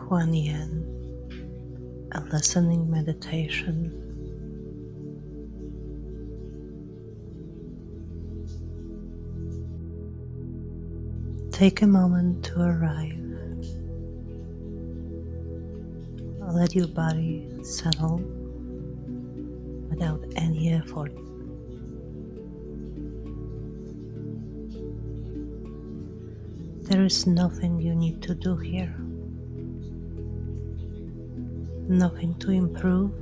Quan Yin, a listening meditation. Take a moment to arrive. Let your body settle without any effort. There is nothing you need to do here. Nothing to improve.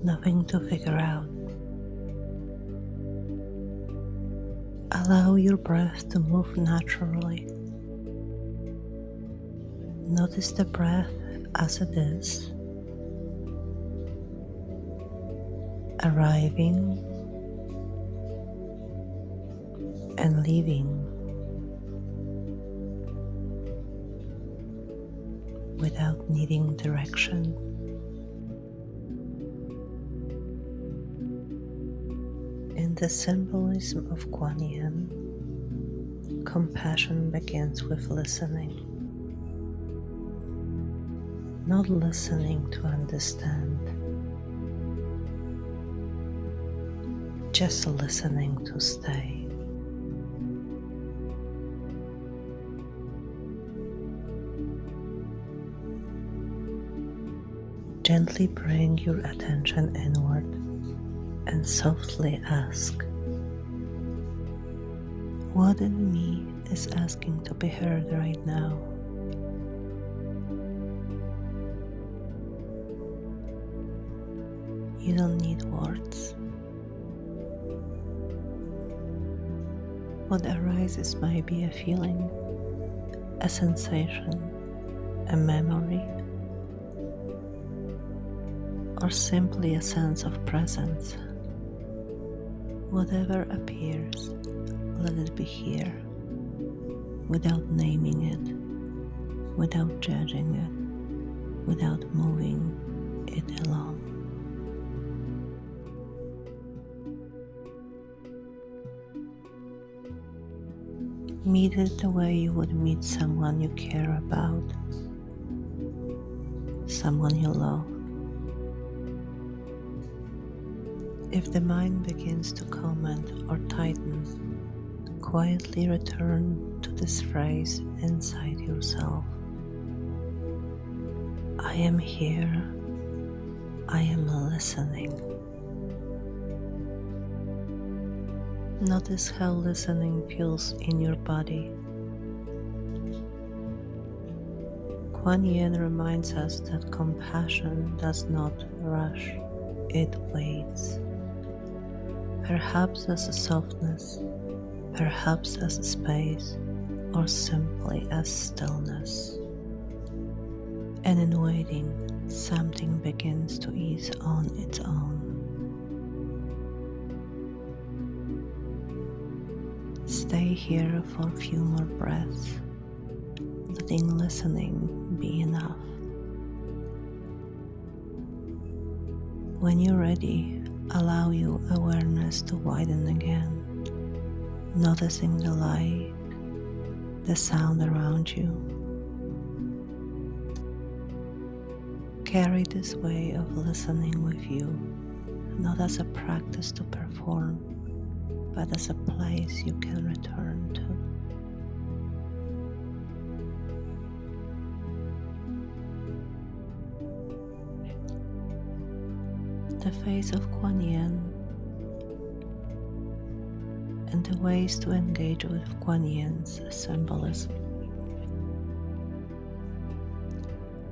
Nothing to figure out. Allow your breath to move naturally. Notice the breath as it is, arriving and leaving without needing direction. In the symbolism of Quan Yin, compassion begins with listening. Not listening to understand, just listening to stay. Gently bring your attention inward and softly ask, what in me is asking to be heard right now? You don't need words. What arises might be a feeling, a sensation, a memory, or simply a sense of presence. Whatever appears, let it be here, without naming it, without judging it, without moving it along. Meet it the way you would meet someone you care about, someone you love. If the mind begins to comment or tighten, quietly return to this phrase inside yourself. I am here. I am listening. Notice how listening feels in your body. Quan Yin reminds us that compassion does not rush, it waits. Perhaps as a softness, perhaps as a space, or simply as stillness. And in waiting, something begins to ease on its own. Stay here for a few more breaths, letting listening be enough. When you're ready, allow your awareness to widen again, noticing the light, the sound around you. Carry this way of listening with you, not as a practice to perform, but as a place you can return to. The face of Quan Yin and the ways to engage with Quan Yin's symbolism.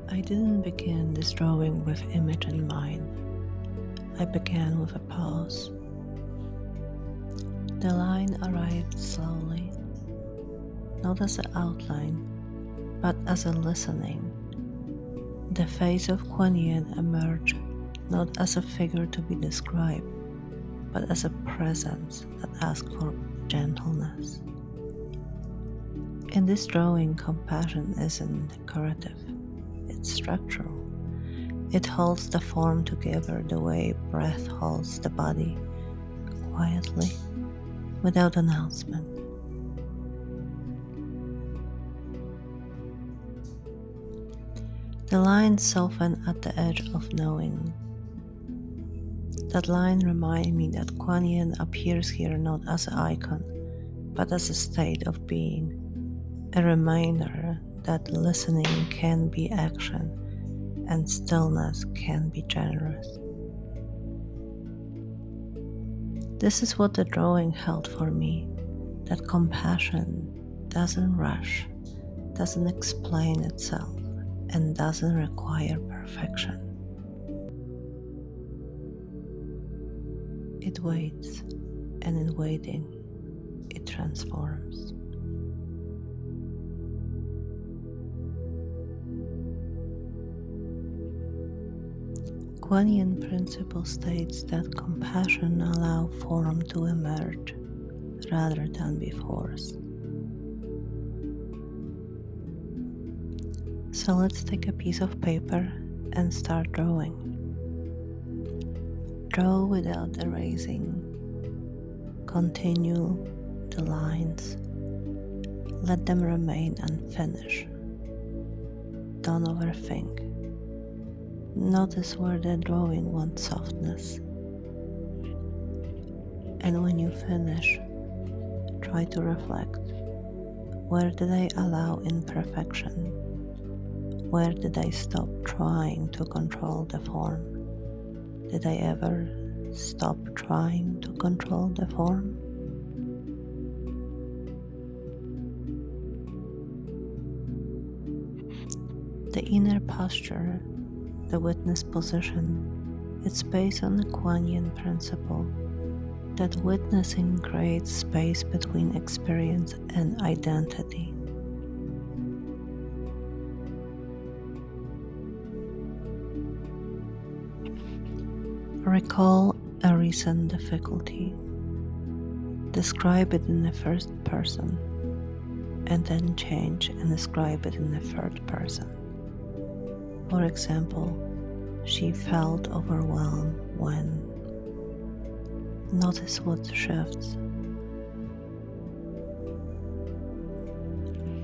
I didn't begin this drawing with image in mind. I began with a pause. The line arrived slowly, not as an outline, but as a listening. The face of Quan Yin emerged not as a figure to be described, but as a presence that asks for gentleness. In this drawing, compassion isn't decorative, it's structural. It holds the form together the way breath holds the body, quietly, without announcement. The lines soften at the edge of knowing. That line reminds me that Quan Yin appears here not as an icon, but as a state of being, a reminder that listening can be action and stillness can be generous. This is what the drawing held for me, that compassion doesn't rush, doesn't explain itself, and doesn't require perfection. It waits, and in waiting, it transforms. Quan Yin principle states that compassion allows form to emerge rather than be forced. So let's take a piece of paper and start drawing. Draw without erasing. Continue the lines. Let them remain unfinished. Don't overthink. Notice where the drawing wants softness. And when you finish, try to reflect. Where did I allow imperfection? Where did I stop trying to control the form? Did I ever stop trying to control the form? The inner posture, the witness position, it's based on the Quan Yin principle that witnessing creates space between experience and identity. Recall a recent difficulty. Describe it in the first person, and then change and describe it in the third person. For example, she felt overwhelmed when. Notice what shifts.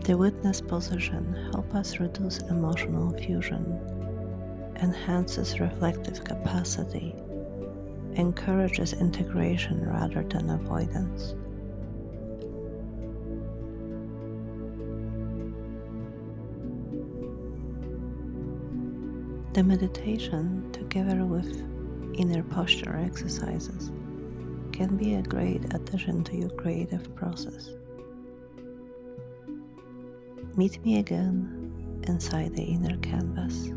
The witness position helps us reduce emotional fusion, enhances reflective capacity, encourages integration rather than avoidance. The meditation, together with inner posture exercises, can be a great addition to your creative process. Meet me again inside the inner canvas.